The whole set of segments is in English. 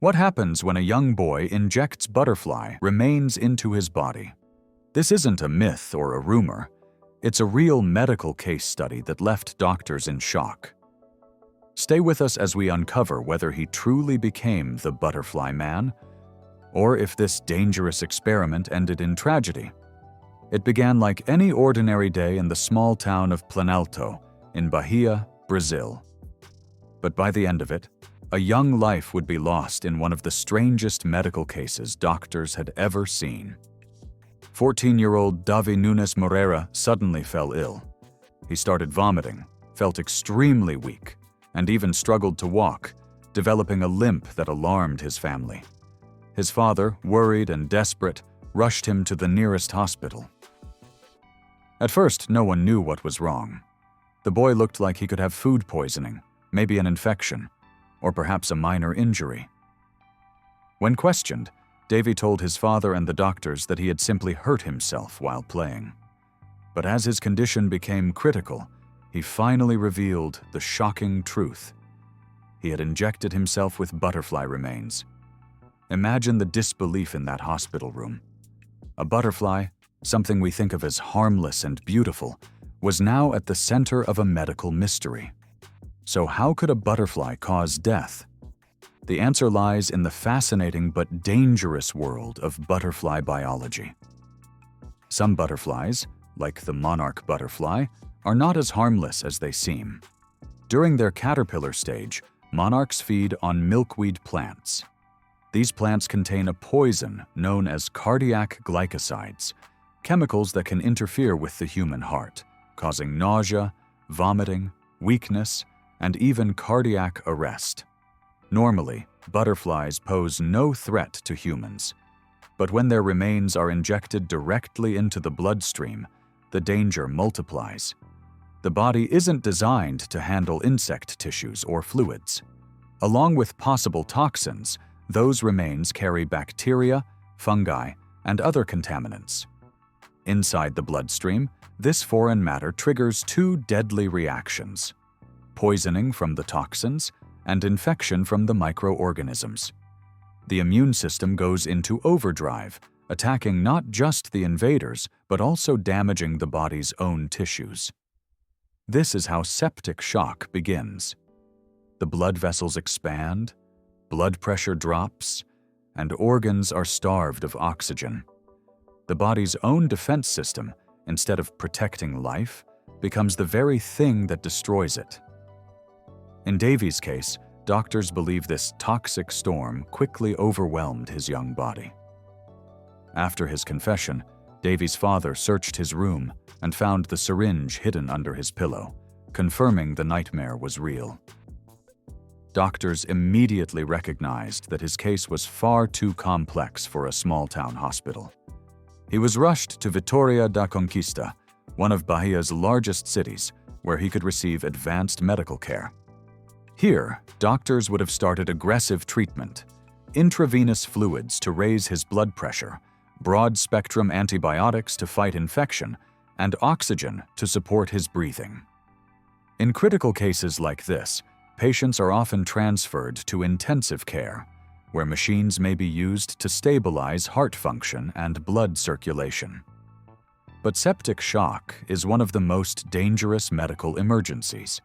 What happens when a young boy injects butterfly remains into his body? This isn't a myth or a rumor. It's a real medical case study that left doctors in shock. Stay with us as we uncover whether he truly became the butterfly man, or if this dangerous experiment ended in tragedy. It began like any ordinary day in the small town of Planalto, in Bahia, Brazil. But by the end of it, a young life would be lost in one of the strangest medical cases doctors had ever seen. 14-year-old Davi Nunes Moreira suddenly fell ill. He started vomiting, felt extremely weak, and even struggled to walk, developing a limp that alarmed his family. His father, worried and desperate, rushed him to the nearest hospital. At first, no one knew what was wrong. The boy looked like he could have food poisoning, maybe an infection, or perhaps a minor injury. When questioned, Davy told his father and the doctors that he had simply hurt himself while playing. But as his condition became critical, he finally revealed the shocking truth. He had injected himself with butterfly remains. Imagine the disbelief in that hospital room. A butterfly, something we think of as harmless and beautiful, was now at the center of a medical mystery. So how could a butterfly cause death? The answer lies in the fascinating but dangerous world of butterfly biology. Some butterflies, like the monarch butterfly, are not as harmless as they seem. During their caterpillar stage, monarchs feed on milkweed plants. These plants contain a poison known as cardiac glycosides, chemicals that can interfere with the human heart, causing nausea, vomiting, weakness, and even cardiac arrest. Normally, butterflies pose no threat to humans, but when their remains are injected directly into the bloodstream, the danger multiplies. The body isn't designed to handle insect tissues or fluids. Along with possible toxins, those remains carry bacteria, fungi, and other contaminants. Inside the bloodstream, this foreign matter triggers two deadly reactions: poisoning from the toxins and infection from the microorganisms. The immune system goes into overdrive, attacking not just the invaders, but also damaging the body's own tissues. This is how septic shock begins. The blood vessels expand, blood pressure drops, and organs are starved of oxygen. The body's own defense system, instead of protecting life, becomes the very thing that destroys it. In Davy's case, doctors believe this toxic storm quickly overwhelmed his young body. After his confession, Davy's father searched his room and found the syringe hidden under his pillow, confirming the nightmare was real. Doctors immediately recognized that his case was far too complex for a small-town hospital. He was rushed to Vitória da Conquista, one of Bahia's largest cities, where he could receive advanced medical care. Here, doctors would have started aggressive treatment: intravenous fluids to raise his blood pressure, broad-spectrum antibiotics to fight infection, and oxygen to support his breathing. In critical cases like this, patients are often transferred to intensive care, where machines may be used to stabilize heart function and blood circulation. But septic shock is one of the most dangerous medical emergencies.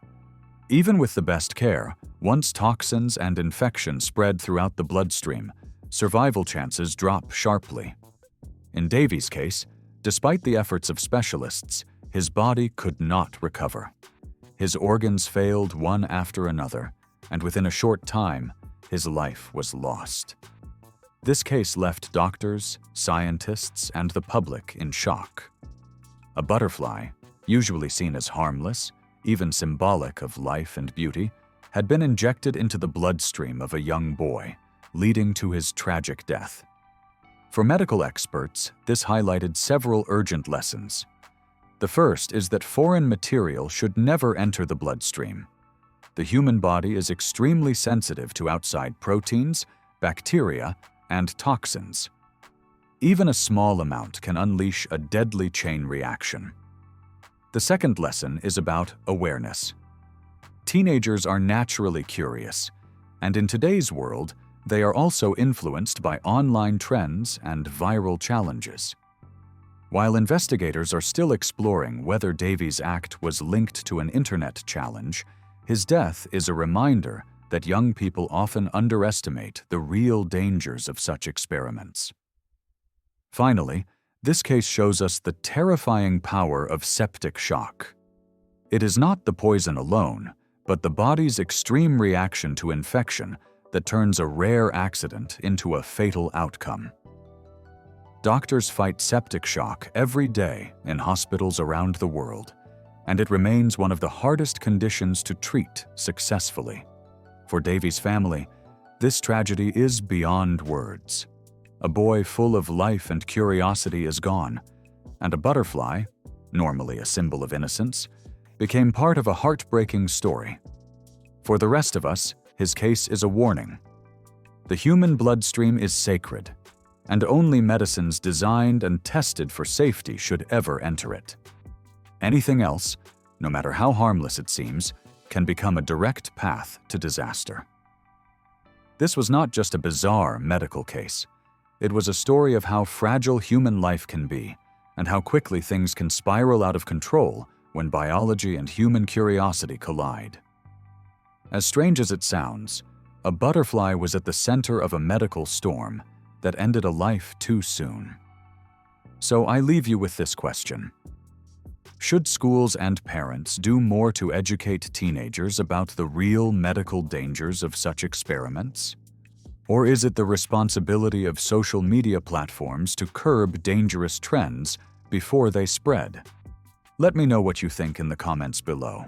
Even with the best care, once toxins and infection spread throughout the bloodstream, survival chances drop sharply. In Davy's case, despite the efforts of specialists, his body could not recover. His organs failed one after another, and within a short time, his life was lost. This case left doctors, scientists, and the public in shock. A butterfly, usually seen as harmless, even symbolic of life and beauty, had been injected into the bloodstream of a young boy, leading to his tragic death. For medical experts, this highlighted several urgent lessons. The first is that foreign material should never enter the bloodstream. The human body is extremely sensitive to outside proteins, bacteria, and toxins. Even a small amount can unleash a deadly chain reaction. The second lesson is about awareness. Teenagers are naturally curious, and in today's world, they are also influenced by online trends and viral challenges. While investigators are still exploring whether Davy's act was linked to an internet challenge, his death is a reminder that young people often underestimate the real dangers of such experiments. Finally, this case shows us the terrifying power of septic shock. It is not the poison alone, but the body's extreme reaction to infection that turns a rare accident into a fatal outcome. Doctors fight septic shock every day in hospitals around the world, and it remains one of the hardest conditions to treat successfully. For Davy's family, this tragedy is beyond words. A boy full of life and curiosity is gone, and a butterfly, normally a symbol of innocence, became part of a heartbreaking story. For the rest of us, his case is a warning. The human bloodstream is sacred, and only medicines designed and tested for safety should ever enter it. Anything else, no matter how harmless it seems, can become a direct path to disaster. This was not just a bizarre medical case. It was a story of how fragile human life can be, and how quickly things can spiral out of control when biology and human curiosity collide. As strange as it sounds, a butterfly was at the center of a medical storm that ended a life too soon. So I leave you with this question. Should schools and parents do more to educate teenagers about the real medical dangers of such experiments? Or is it the responsibility of social media platforms to curb dangerous trends before they spread? Let me know what you think in the comments below.